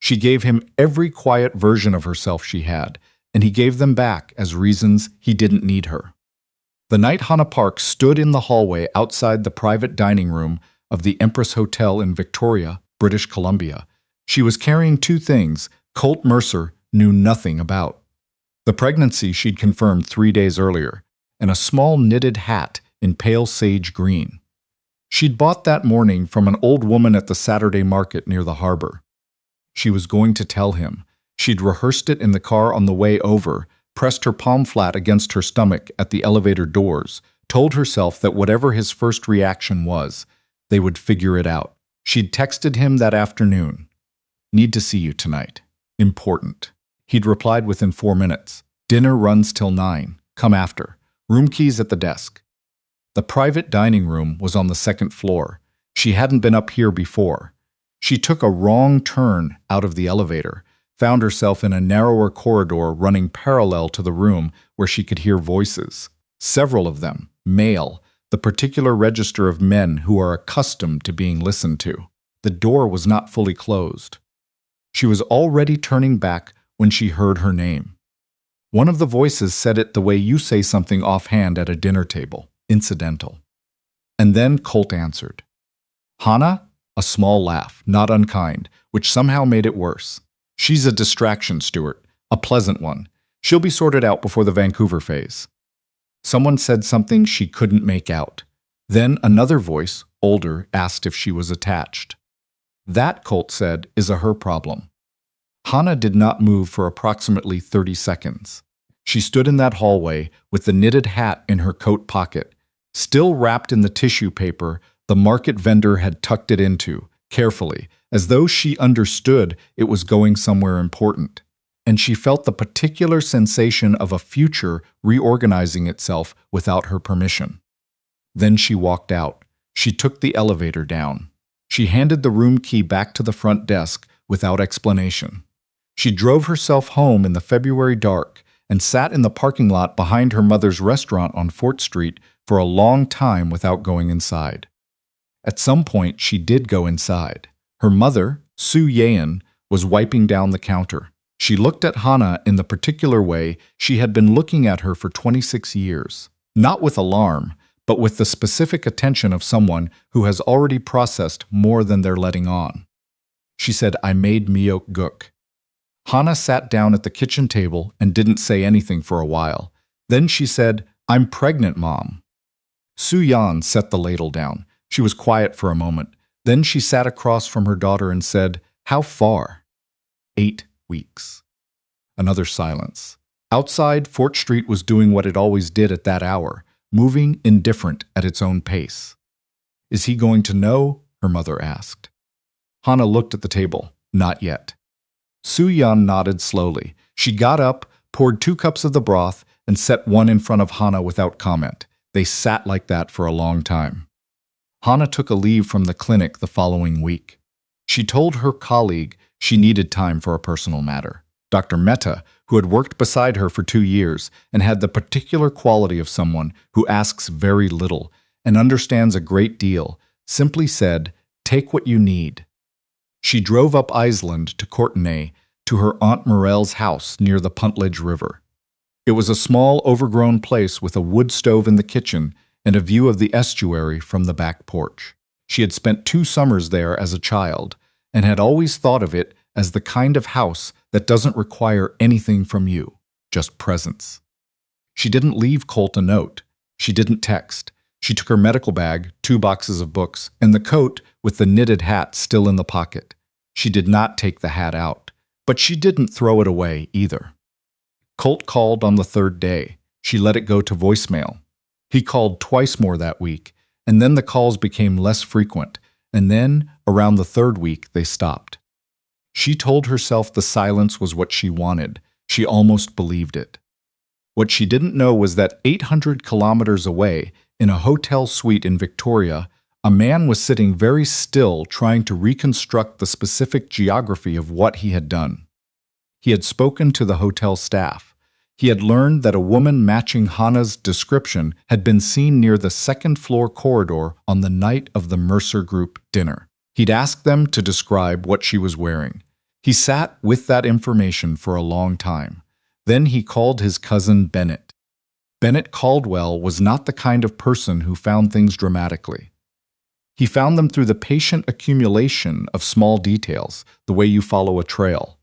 She gave him every quiet version of herself she had, and he gave them back as reasons he didn't need her. The night Hana Park stood in the hallway outside the private dining room of the Empress Hotel in Victoria, British Columbia, she was carrying two things Colt Mercer knew nothing about. The pregnancy she'd confirmed 3 days earlier, and a small knitted hat in pale sage green. She'd bought that morning from an old woman at the Saturday market near the harbor. She was going to tell him. She'd rehearsed it in the car on the way over, pressed her palm flat against her stomach at the elevator doors, told herself that whatever his first reaction was, they would figure it out. She'd texted him that afternoon. Need to see you tonight. Important. He'd replied within 4 minutes. Dinner runs till 9. Come after. Room keys at the desk. The private dining room was on the 2nd floor. She hadn't been up here before. She took a wrong turn out of the elevator, found herself in a narrower corridor running parallel to the room where she could hear voices. Several of them, male, the particular register of men who are accustomed to being listened to. The door was not fully closed. She was already turning back when she heard her name. One of the voices said it the way you say something offhand at a dinner table, incidental. And then Colt answered. Hana? A small laugh, not unkind, which somehow made it worse. She's a distraction, Stuart, a pleasant one. She'll be sorted out before the Vancouver phase. Someone said something she couldn't make out. Then another voice, older, asked if she was attached. That, Colt said, is a her problem. Hana did not move for approximately 30 seconds. She stood in that hallway with the knitted hat in her coat pocket, still wrapped in the tissue paper the market vendor had tucked it into, carefully, as though she understood it was going somewhere important. And she felt the particular sensation of a future reorganizing itself without her permission. Then she walked out. She took the elevator down. She handed the room key back to the front desk without explanation. She drove herself home in the February dark and sat in the parking lot behind her mother's restaurant on Fort Street for a long time without going inside. At some point, she did go inside. Her mother, Su Yean, was wiping down the counter. She looked at Hana in the particular way she had been looking at her for 26 years, not with alarm, but with the specific attention of someone who has already processed more than they're letting on. She said, I made miok guk. Hana sat down at the kitchen table and didn't say anything for a while. Then she said, I'm pregnant, Mom. Su Yan set the ladle down. She was quiet for a moment. Then she sat across from her daughter and said, How far? 8 weeks. Another silence. Outside, Fort Street was doing what it always did at that hour, moving indifferent at its own pace. Is he going to know? Her mother asked. Hana looked at the table. Not yet. Su Yan nodded slowly. She got up, poured 2 cups of the broth, and set one in front of Hana without comment. They sat like that for a long time. Hana took a leave from the clinic the following week. She told her colleague she needed time for a personal matter. Dr. Mehta, who had worked beside her for 2 years and had the particular quality of someone who asks very little and understands a great deal, simply said, Take what you need. She drove up Iceland to Courtenay to her Aunt Morelle's house near the Puntledge River. It was a small, overgrown place with a wood stove in the kitchen and a view of the estuary from the back porch. She had spent 2 summers there as a child and had always thought of it as the kind of house that doesn't require anything from you, just presence. She didn't leave Colt a note. She didn't text. She took her medical bag, 2 boxes of books, and the coat with the knitted hat still in the pocket. She did not take the hat out, but she didn't throw it away either. Colt called on the 3rd day. She let it go to voicemail. He called twice more that week, and then the calls became less frequent, and then, around the 3rd week, they stopped. She told herself the silence was what she wanted. She almost believed it. What she didn't know was that 800 kilometers away, in a hotel suite in Victoria, a man was sitting very still trying to reconstruct the specific geography of what he had done. He had spoken to the hotel staff. He had learned that a woman matching Hana's description had been seen near the 2nd floor corridor on the night of the Mercer Group dinner. He'd asked them to describe what she was wearing. He sat with that information for a long time. Then he called his cousin Bennett. Bennett Caldwell was not the kind of person who found things dramatically. He found them through the patient accumulation of small details, the way you follow a trail.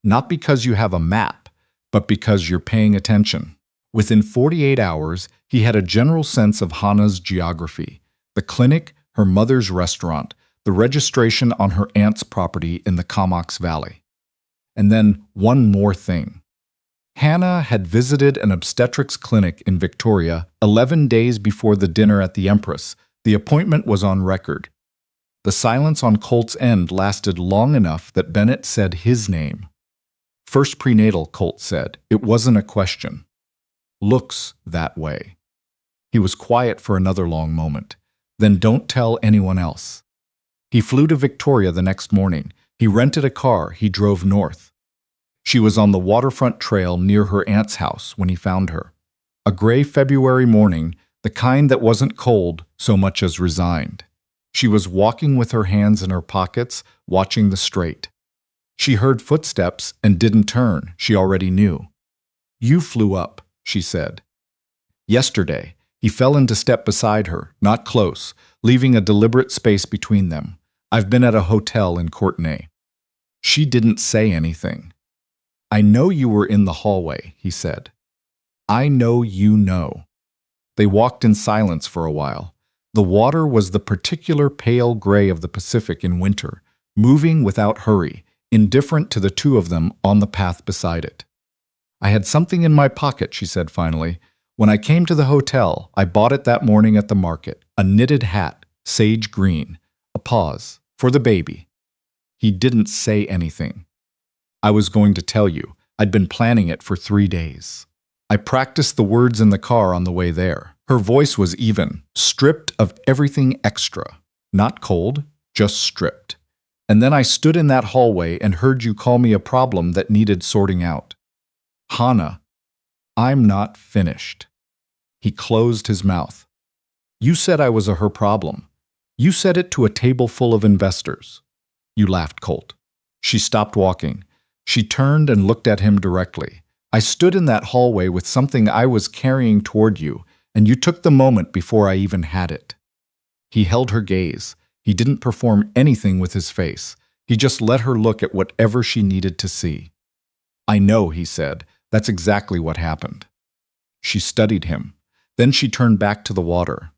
Not because you have a map, but because you're paying attention. Within 48 hours, he had a general sense of Hana's geography, the clinic, her mother's restaurant, the registration on her aunt's property in the Comox Valley. And then one more thing. Hana had visited an obstetrics clinic in Victoria 11 days before the dinner at the Empress. The appointment was on record. The silence on Colt's end lasted long enough that Bennett said his name. First prenatal, Colt said. It wasn't a question. Looks that way. He was quiet for another long moment. Then don't tell anyone else. He flew to Victoria the next morning. He rented a car. He drove north. She was on the waterfront trail near her aunt's house when he found her. A gray February morning, the kind that wasn't cold so much as resigned. She was walking with her hands in her pockets, watching the straight. She heard footsteps and didn't turn. She already knew. "You flew up," she said. Yesterday, he fell into step beside her, not close, leaving a deliberate space between them. "I've been at a hotel in Courtenay." She didn't say anything. "I know you were in the hallway," he said. "I know you know." They walked in silence for a while. The water was the particular pale gray of the Pacific in winter, moving without hurry, indifferent to the two of them on the path beside it. "I had something in my pocket," she said finally. "When I came to the hotel, I bought it that morning at the market. A knitted hat, sage green." A pause. "For the baby." He didn't say anything. "I was going to tell you. I'd been planning it for 3 days. I practiced the words in the car on the way there." Her voice was even, stripped of everything extra. Not cold, just stripped. "And then I stood in that hallway and heard you call me a problem that needed sorting out." "Hana, I'm not finished." He closed his mouth. "You said I was her problem. You said it to a table full of investors." "You laughed, Colt." She stopped walking. She turned and looked at him directly. "I stood in that hallway with something I was carrying toward you, and you took the moment before I even had it." He held her gaze. He didn't perform anything with his face. He just let her look at whatever she needed to see. "I know," he said. "That's exactly what happened." She studied him. Then she turned back to the water.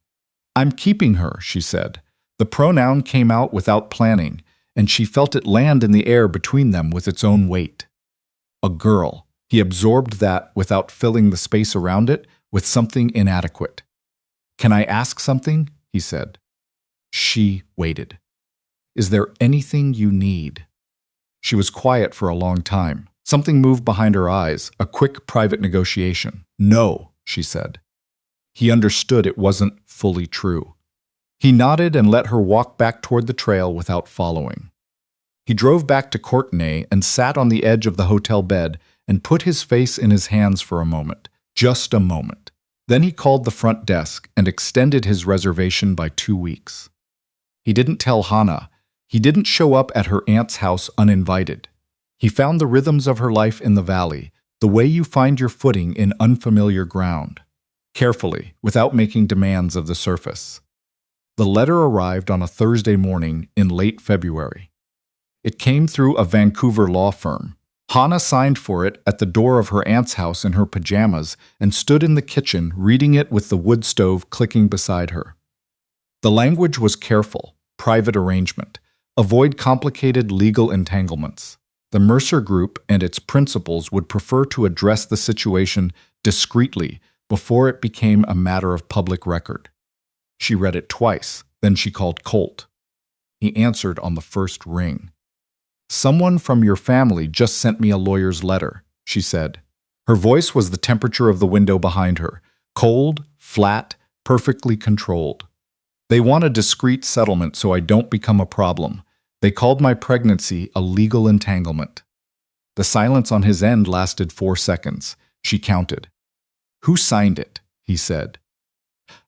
"I'm keeping her," she said. The pronoun came out without planning, and she felt it land in the air between them with its own weight. A girl. He absorbed that without filling the space around it with something inadequate. "Can I ask something?" he said. She waited. "Is there anything you need?" She was quiet for a long time. Something moved behind her eyes, a quick private negotiation. "No," she said. He understood it wasn't fully true. He nodded and let her walk back toward the trail without following. He drove back to Courtenay and sat on the edge of the hotel bed and put his face in his hands for a moment, just a moment. Then he called the front desk and extended his reservation by 2 weeks. He didn't tell Hana. He didn't show up at her aunt's house uninvited. He found the rhythms of her life in the valley, the way you find your footing in unfamiliar ground. Carefully, without making demands of the surface. The letter arrived on a Thursday morning in late February. It came through a Vancouver law firm. Hana signed for it at the door of her aunt's house in her pajamas and stood in the kitchen reading it with the wood stove clicking beside her. The language was careful, private arrangement. Avoid complicated legal entanglements. The Mercer Group and its principals would prefer to address the situation discreetly before it became a matter of public record. She read it twice, then she called Colt. He answered on the first ring. "Someone from your family just sent me a lawyer's letter," she said. Her voice was the temperature of the window behind her, cold, flat, perfectly controlled. "They want a discreet settlement so I don't become a problem. They called my pregnancy a legal entanglement." The silence on his end lasted 4 seconds. She counted. "Who signed it?" he said.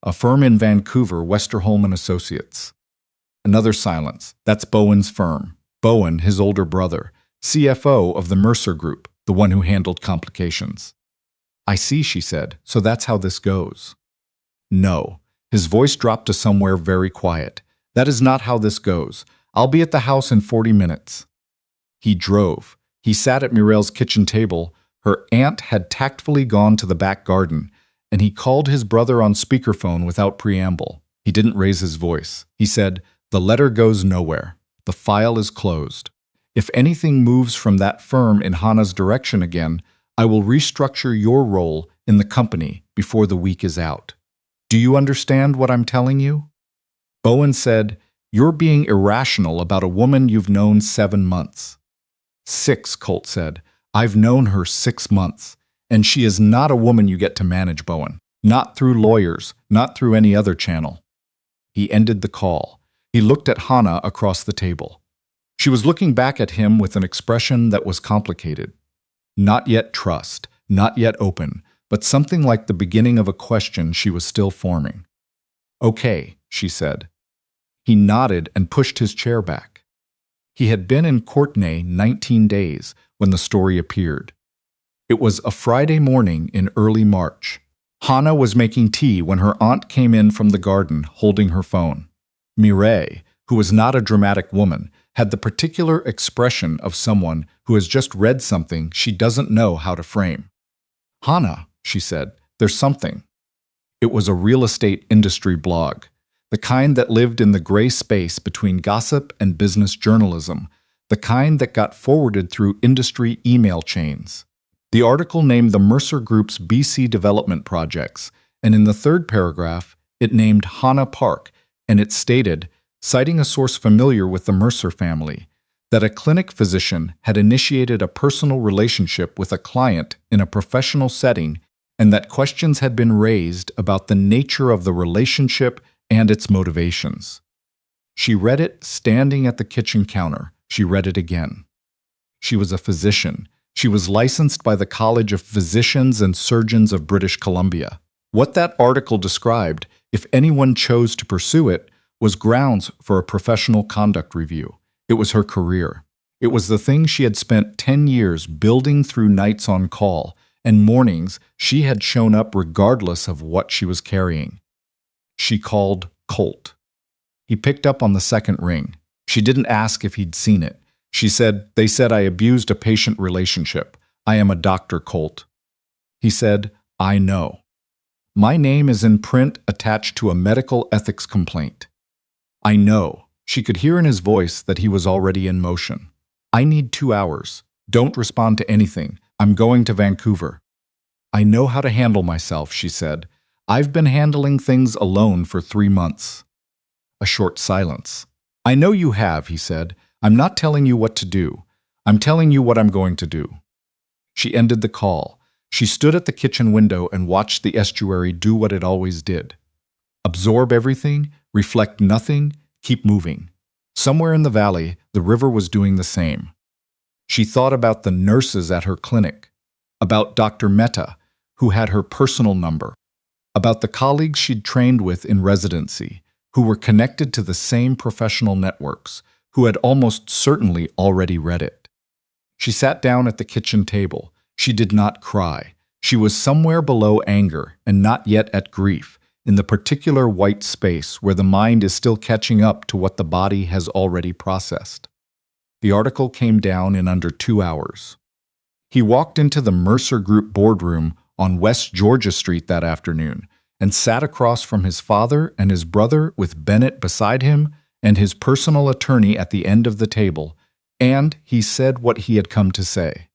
"A firm in Vancouver, Westerholm & Associates." Another silence. "That's Bowen's firm." Bowen, his older brother. CFO of the Mercer Group, the one who handled complications. I see, she said, so that's how this goes. No. His voice dropped to somewhere very quiet. That is not how this goes. I'll be at the house in 40 minutes. He drove. He sat at Mireille's kitchen table. Her aunt had tactfully gone to the back garden, and he called his brother on speakerphone without preamble. He didn't raise his voice. He said, "The letter goes nowhere. The file is closed. If anything moves from that firm in Hana's direction again, I will restructure your role in the company before the week is out. Do you understand what I'm telling you?" Bowen said, "You're being irrational about a woman you've known 7 months. 6, Colt said. I've known her 6 months, and she is not a woman you get to manage, Bowen. Not through lawyers, not through any other channel." He ended the call. He looked at Hana across the table. She was looking back at him with an expression that was complicated. Not yet trust, not yet open, but something like the beginning of a question she was still forming. "Okay," she said. He nodded and pushed his chair back. He had been in Courtenay 19 days when the story appeared. It was a Friday morning in early March. Hana was making tea when her aunt came in from the garden holding her phone. Mireille, who was not a dramatic woman, had the particular expression of someone who has just read something she doesn't know how to frame. "Hana," she said, "there's something." It was a real estate industry blog, the kind that lived in the gray space between gossip and business journalism, the kind that got forwarded through industry email chains. The article named the Mercer Group's BC development projects, and in the third paragraph, it named Hana Park, and it stated, citing a source familiar with the Mercer family, that a clinic physician had initiated a personal relationship with a client in a professional setting and that questions had been raised about the nature of the relationship and its motivations. She read it standing at the kitchen counter. She read it again. She was a physician. She was licensed by the College of Physicians and Surgeons of British Columbia. What that article described, if anyone chose to pursue it, was grounds for a professional conduct review. It was her career. It was the thing she had spent 10 years building through nights on call, and mornings she had shown up regardless of what she was carrying. She called Colt. He picked up on the second ring. She didn't ask if he'd seen it. She said, "They said I abused a patient relationship. I am a Dr. Colt." He said, "I know. My name is in print attached to a medical ethics complaint." "I know." She could hear in his voice that he was already in motion. "I need 2 hours. Don't respond to anything. I'm going to Vancouver." "I know how to handle myself," she said. "I've been handling things alone for 3 months." A short silence. "I know you have," he said. "I'm not telling you what to do. I'm telling you what I'm going to do." She ended the call. She stood at the kitchen window and watched the estuary do what it always did. Absorb everything, reflect nothing, keep moving. Somewhere in the valley, the river was doing the same. She thought about the nurses at her clinic, about Dr. Mehta, who had her personal number, about the colleagues she'd trained with in residency, who were connected to the same professional networks, who had almost certainly already read it. She sat down at the kitchen table. She did not cry. She was somewhere below anger and not yet at grief, in the particular white space where the mind is still catching up to what the body has already processed. The article came down in under 2 hours. He walked into the Mercer Group boardroom on West Georgia Street that afternoon and sat across from his father and his brother with Bennett beside him and his personal attorney at the end of the table, and he said what he had come to say.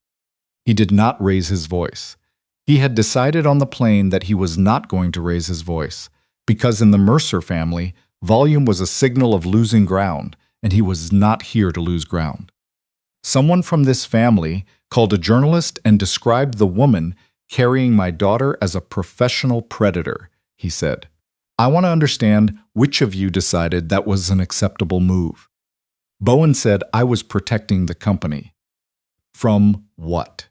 He did not raise his voice. He had decided on the plane that he was not going to raise his voice, because in the Mercer family, volume was a signal of losing ground, and he was not here to lose ground. Someone from this family called a journalist and described the woman carrying my daughter as a professional predator, he said. I want to understand which of you decided that was an acceptable move. Bowen said I was protecting the company. From what?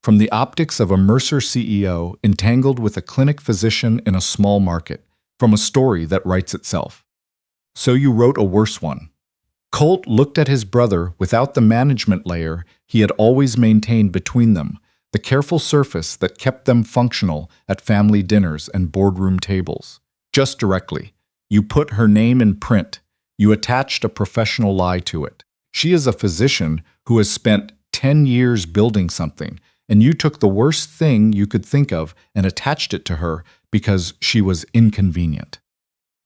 From the optics of a Mercer CEO entangled with a clinic physician in a small market, from a story that writes itself. So you wrote a worse one. Colt looked at his brother without the management layer he had always maintained between them, the careful surface that kept them functional at family dinners and boardroom tables. Just directly. You put her name in print. You attached a professional lie to it. She is a physician who has spent 10 years building something, and you took the worst thing you could think of and attached it to her because she was inconvenient.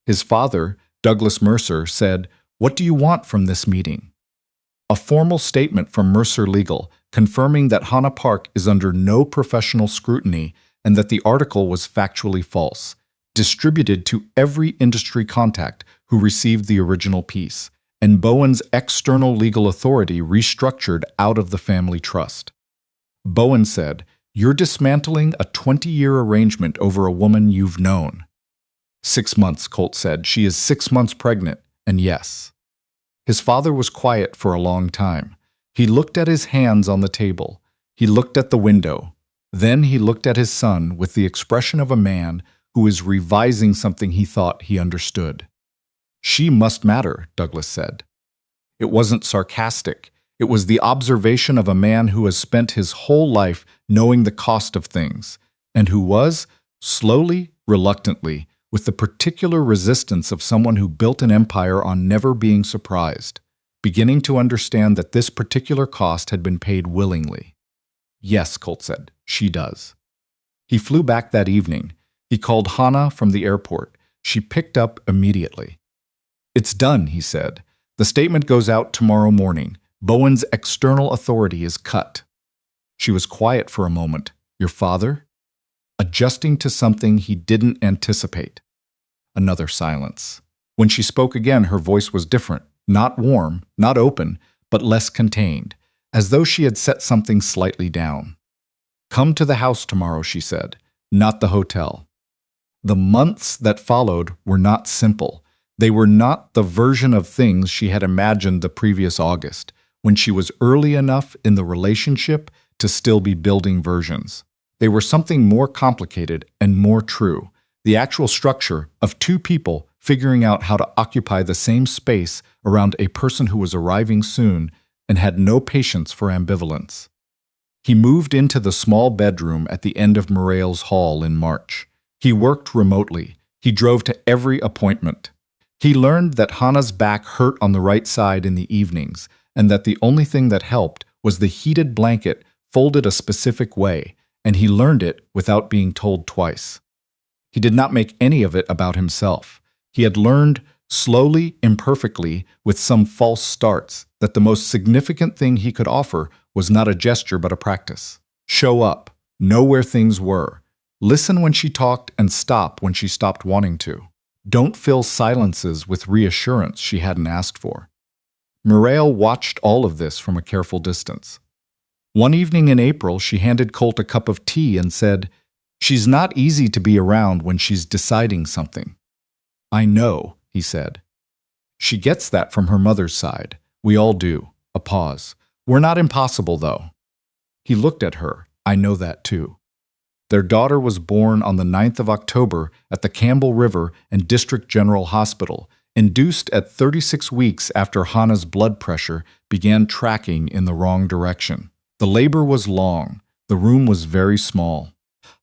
His father, Douglas Mercer, said, "What do you want from this meeting?" A formal statement from Mercer Legal confirming that Hana Park is under no professional scrutiny and that the article was factually false, distributed to every industry contact who received the original piece, and Bowen's external legal authority restructured out of the family trust. Bowen said, "You're dismantling a 20-year arrangement over a woman you've known." 6 months, Colt said. She is 6 months pregnant, and yes. His father was quiet for a long time. He looked at his hands on the table. He looked at the window. Then he looked at his son with the expression of a man who is revising something he thought he understood. "She must matter," Douglas said. It wasn't sarcastic. It was the observation of a man who has spent his whole life knowing the cost of things, and who was, slowly, reluctantly, with the particular resistance of someone who built an empire on never being surprised, beginning to understand that this particular cost had been paid willingly. "Yes," Colt said, "she does." He flew back that evening. He called Hana from the airport. She picked up immediately. "It's done," he said. "The statement goes out tomorrow morning. Bowen's external authority is cut." She was quiet for a moment. "Your father?" Adjusting to something he didn't anticipate. Another silence. When she spoke again, her voice was different, not warm, not open, but less contained, as though she had set something slightly down. "Come to the house tomorrow," she said, "not the hotel." The months that followed were not simple. They were not the version of things she had imagined the previous August, when she was early enough in the relationship to still be building versions. They were something more complicated and more true, the actual structure of two people figuring out how to occupy the same space around a person who was arriving soon and had no patience for ambivalence. He moved into the small bedroom at the end of Morale's hall in March. He worked remotely. He drove to every appointment. He learned that Hana's back hurt on the right side in the evenings, and that the only thing that helped was the heated blanket folded a specific way, and he learned it without being told twice. He did not make any of it about himself. He had learned, slowly, imperfectly, with some false starts, that the most significant thing he could offer was not a gesture but a practice. Show up, know where things were, listen when she talked and stop when she stopped wanting to. Don't fill silences with reassurance she hadn't asked for. Morale watched all of this from a careful distance. One evening in April, she handed Colt a cup of tea and said, "She's not easy to be around when she's deciding something." "I know," he said. "She gets that from her mother's side. We all do." A pause. "We're not impossible, though." He looked at her. "I know that, too." Their daughter was born on the 9th of October at the Campbell River and District General Hospital, induced at 36 weeks after Hana's blood pressure began tracking in the wrong direction. The labor was long. The room was very small.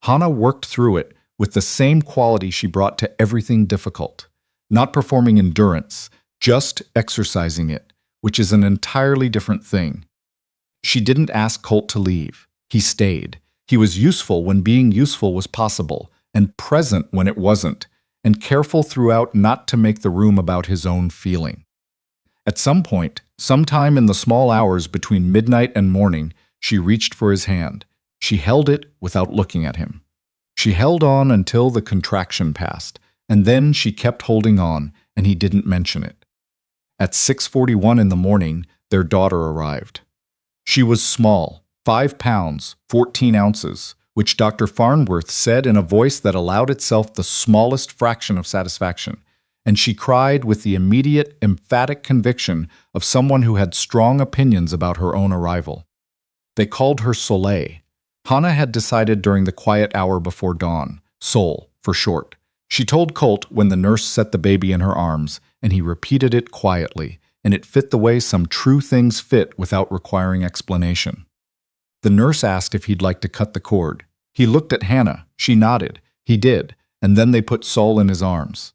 Hana worked through it with the same quality she brought to everything difficult, not performing endurance, just exercising it, which is an entirely different thing. She didn't ask Colt to leave. He stayed. He was useful when being useful was possible, and present when it wasn't, and careful throughout not to make the room about his own feeling. At some point, sometime in the small hours between midnight and morning, she reached for his hand. She held it without looking at him. She held on until the contraction passed, and then she kept holding on, and he didn't mention it. At 6:41 in the morning, their daughter arrived. She was small, 5 pounds, 14 ounces, which Dr. Farnworth said in a voice that allowed itself the smallest fraction of satisfaction, and she cried with the immediate, emphatic conviction of someone who had strong opinions about her own arrival. They called her Soleil. Hana had decided during the quiet hour before dawn, Sol, for short. She told Colt when the nurse set the baby in her arms, and he repeated it quietly, and it fit the way some true things fit without requiring explanation. The nurse asked if he'd like to cut the cord. He looked at Hana. She nodded. He did, and then they put Saul in his arms.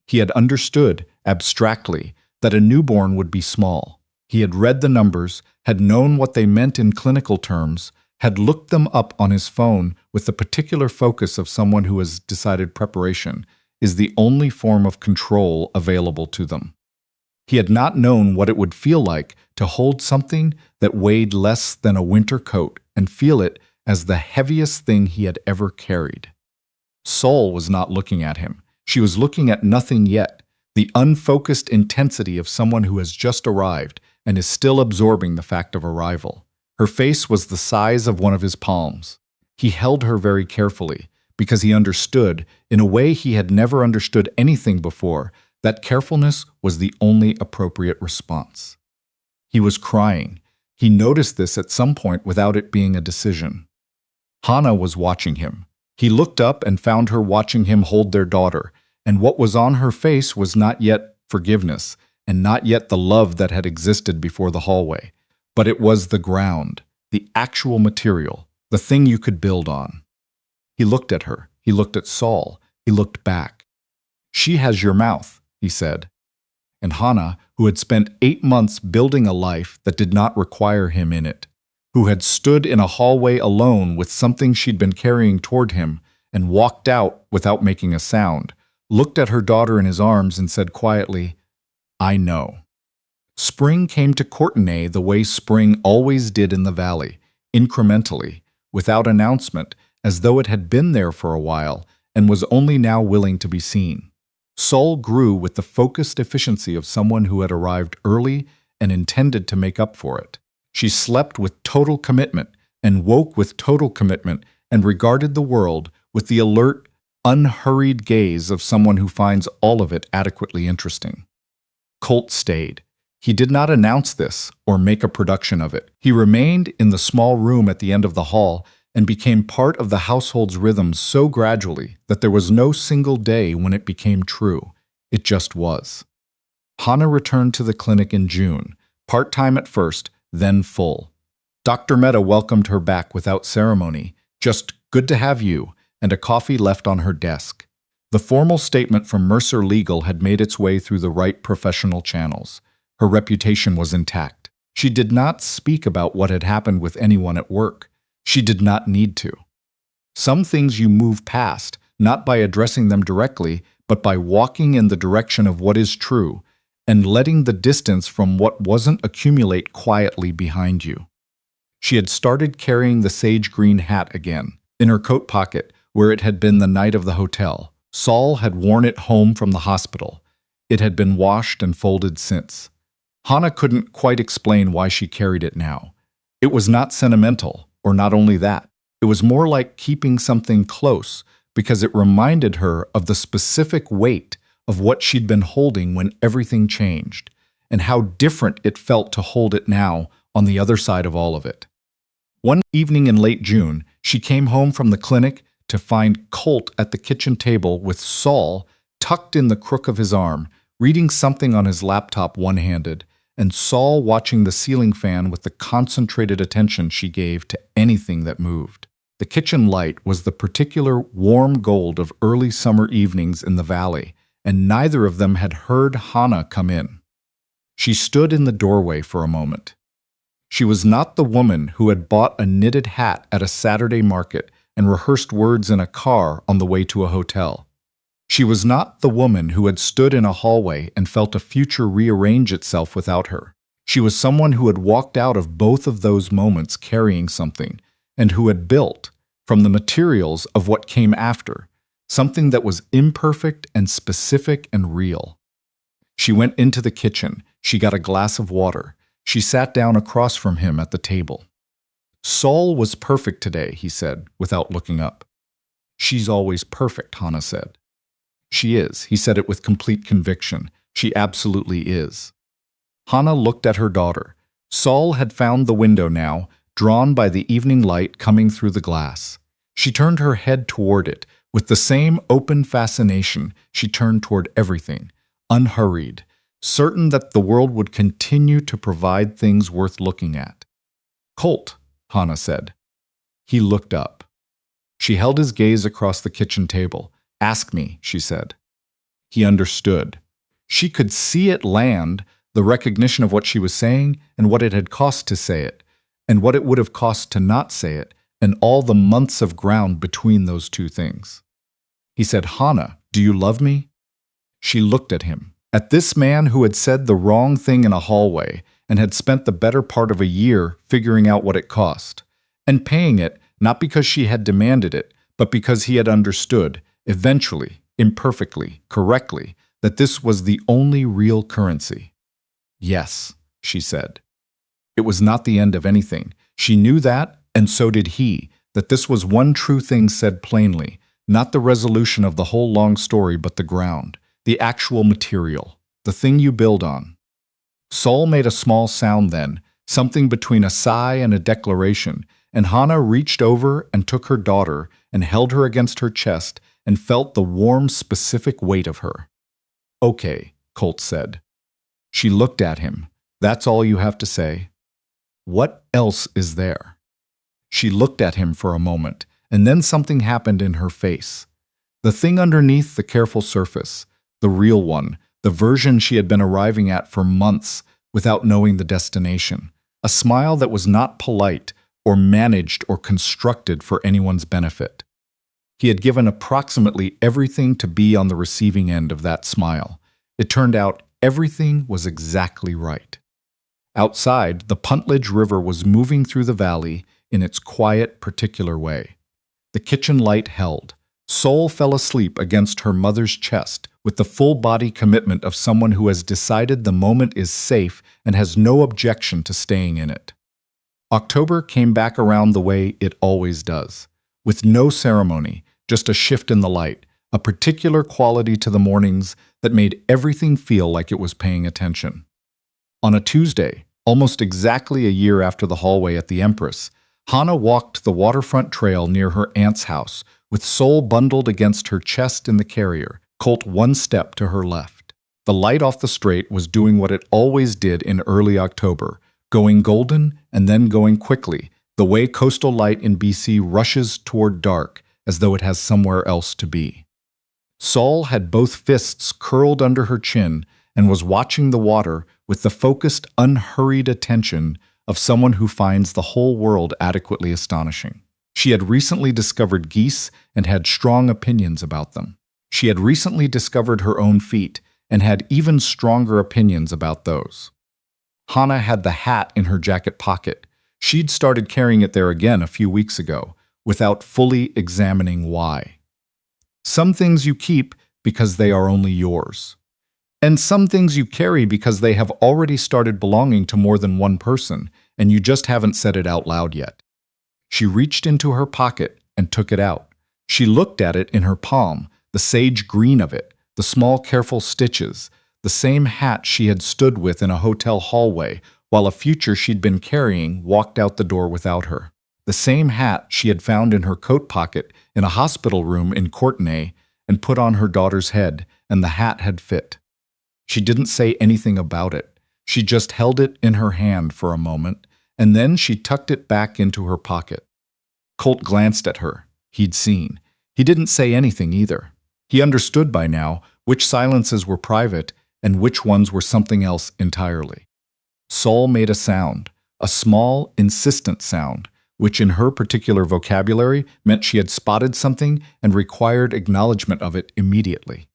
He had understood, abstractly, that a newborn would be small. He had read the numbers, had known what they meant in clinical terms, had looked them up on his phone with the particular focus of someone who has decided preparation is the only form of control available to them. He had not known what it would feel like to hold something that weighed less than a winter coat and feel it as the heaviest thing he had ever carried. Saul was not looking at him. She was looking at nothing yet, the unfocused intensity of someone who has just arrived and is still absorbing the fact of arrival. Her face was the size of one of his palms. He held her very carefully because he understood, in a way he had never understood anything before, that carefulness was the only appropriate response. He was crying. He noticed this at some point without it being a decision. Hana was watching him. He looked up and found her watching him hold their daughter, and what was on her face was not yet forgiveness, and not yet the love that had existed before the hallway, but it was the ground, the actual material, the thing you could build on. He looked at her. He looked at Saul. He looked back. "She has your mouth," he said. And Hana, who had spent 8 months building a life that did not require him in it, who had stood in a hallway alone with something she'd been carrying toward him and walked out without making a sound, looked at her daughter in his arms and said quietly, "I know." Spring came to Courtenay the way spring always did in the valley, incrementally, without announcement, as though it had been there for a while and was only now willing to be seen. Saul grew with the focused efficiency of someone who had arrived early and intended to make up for it. She slept with total commitment and woke with total commitment and regarded the world with the alert, unhurried gaze of someone who finds all of it adequately interesting. Colt stayed. He did not announce this or make a production of it. He remained in the small room at the end of the hall and became part of the household's rhythm so gradually that there was no single day when it became true. It just was. Hana returned to the clinic in June, part-time at first, then full. Dr. Mehta welcomed her back without ceremony, just "good to have you," and a coffee left on her desk. The formal statement from Mercer Legal had made its way through the right professional channels. Her reputation was intact. She did not speak about what had happened with anyone at work. She did not need to. Some things you move past, not by addressing them directly, but by walking in the direction of what is true, and letting the distance from what wasn't accumulate quietly behind you. She had started carrying the sage green hat again, in her coat pocket, where it had been the night of the hotel. Saul had worn it home from the hospital. It had been washed and folded since. Hana couldn't quite explain why she carried it now. It was not sentimental, or not only that. It was more like keeping something close, because it reminded her of the specific weight of what she'd been holding when everything changed, and how different it felt to hold it now on the other side of all of it. One evening in late June, she came home from the clinic to find Colt at the kitchen table with Saul tucked in the crook of his arm, reading something on his laptop one-handed, and Saul watching the ceiling fan with the concentrated attention she gave to anything that moved. The kitchen light was the particular warm gold of early summer evenings in the valley, and neither of them had heard Hana come in. She stood in the doorway for a moment. She was not the woman who had bought a knitted hat at a Saturday market and rehearsed words in a car on the way to a hotel. She was not the woman who had stood in a hallway and felt a future rearrange itself without her. She was someone who had walked out of both of those moments carrying something, and who had built, from the materials of what came after, something that was imperfect and specific and real. She went into the kitchen. She got a glass of water. She sat down across from him at the table. "Saul was perfect today," he said, without looking up. "She's always perfect," Hana said. "She is." He said it with complete conviction. "She absolutely is." Hana looked at her daughter. Saul had found the window now, drawn by the evening light coming through the glass. She turned her head toward it. With the same open fascination, she turned toward everything, unhurried. certain that the world would continue to provide things worth looking at. "Colt," Hana said. He looked up. She held his gaze across the kitchen table. "Ask me," she said. He understood. She could see it land, the recognition of what she was saying and what it had cost to say it, and what it would have cost to not say it, and all the months of ground between those two things. He said, "Hana, do you love me?" She looked at him, at this man who had said the wrong thing in a hallway and had spent the better part of a year figuring out what it cost, and paying it not because she had demanded it, but because he had understood, eventually, imperfectly, correctly, that this was the only real currency. "Yes," she said. It was not the end of anything. She knew that, and so did he, that this was one true thing said plainly, not the resolution of the whole long story, but the ground, the actual material, the thing you build on. Sol made a small sound then, something between a sigh and a declaration, and Hana reached over and took her daughter and held her against her chest and felt the warm, specific weight of her. "Okay," Colt said. She looked at him. "That's all you have to say?" "What else is there?" She looked at him for a moment, and then something happened in her face. The thing underneath the careful surface, the real one, the version she had been arriving at for months without knowing the destination, a smile that was not polite or managed or constructed for anyone's benefit. He had given approximately everything to be on the receiving end of that smile. It turned out everything was exactly right. Outside, the Puntledge River was moving through the valley in its quiet, particular way. The kitchen light held. Sol fell asleep against her mother's chest with the full-body commitment of someone who has decided the moment is safe and has no objection to staying in it. October came back around the way it always does, with no ceremony, just a shift in the light, a particular quality to the mornings that made everything feel like it was paying attention. On a Tuesday, almost exactly a year after the hallway at the Empress, Hana walked the waterfront trail near her aunt's house, with Sol bundled against her chest in the carrier, Colt one step to her left. The light off the straight was doing what it always did in early October, going golden and then going quickly, the way coastal light in BC rushes toward dark, as though it has somewhere else to be. Sol had both fists curled under her chin and was watching the water with the focused, unhurried attention of someone who finds the whole world adequately astonishing. She had recently discovered geese and had strong opinions about them. She had recently discovered her own feet and had even stronger opinions about those. Hana had the hat in her jacket pocket. She'd started carrying it there again a few weeks ago, without fully examining why. Some things you keep because they are only yours. And some things you carry because they have already started belonging to more than one person, and you just haven't said it out loud yet. She reached into her pocket and took it out. She looked at it in her palm, the sage green of it, the small careful stitches, the same hat she had stood with in a hotel hallway while a future she'd been carrying walked out the door without her. The same hat she had found in her coat pocket in a hospital room in Courtenay and put on her daughter's head, and the hat had fit. She didn't say anything about it. She just held it in her hand for a moment, and then she tucked it back into her pocket. Colt glanced at her. He'd seen. He didn't say anything either. He understood by now which silences were private and which ones were something else entirely. Sol made a sound, a small, insistent sound, which in her particular vocabulary meant she had spotted something and required acknowledgement of it immediately.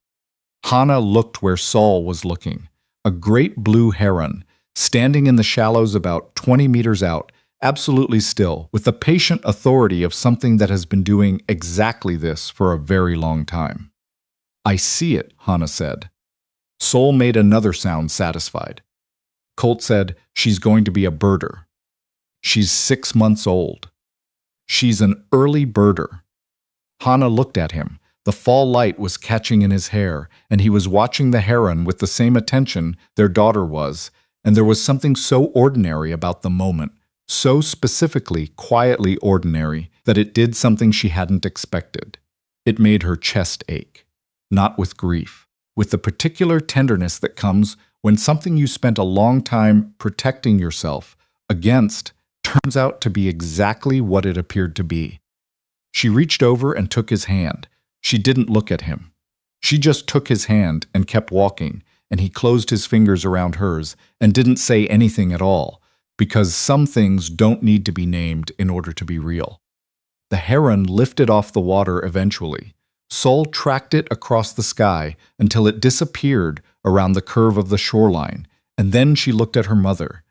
Hana looked where Sol was looking, a great blue heron, standing in the shallows about 20 meters out, absolutely still, with the patient authority of something that has been doing exactly this for a very long time. "I see it," Hana said. Sol made another sound, satisfied. Colt said, "She's going to be a birder. She's 6 months old. She's an early birder." Hana looked at him. The fall light was catching in his hair, and he was watching the heron with the same attention their daughter was, and there was something so ordinary about the moment, so specifically, quietly ordinary, that it did something she hadn't expected. It made her chest ache. Not with grief, with the particular tenderness that comes when something you spent a long time protecting yourself against turns out to be exactly what it appeared to be. She reached over and took his hand. She didn't look at him. She just took his hand and kept walking, and he closed his fingers around hers and didn't say anything at all, because some things don't need to be named in order to be real. The heron lifted off the water eventually. Sol tracked it across the sky until it disappeared around the curve of the shoreline, and then she looked at her mother.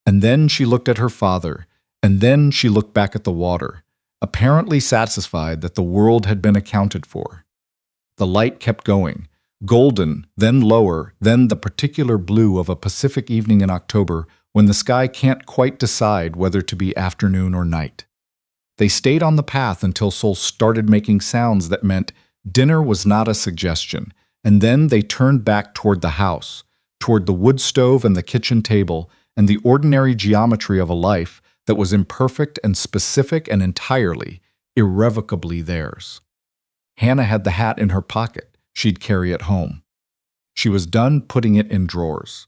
And then she looked at her father, and then she looked back at the water, apparently satisfied that the world had been accounted for. The light kept going, golden, then lower, then the particular blue of a Pacific evening in October when the sky can't quite decide whether to be afternoon or night. They stayed on the path until Sol started making sounds that meant dinner was not a suggestion, and then they turned back toward the house, toward the wood stove and the kitchen table, and the ordinary geometry of a life that was imperfect and specific and entirely, irrevocably theirs. Hana had the hat in her pocket. She'd carry it home. She was done putting it in drawers.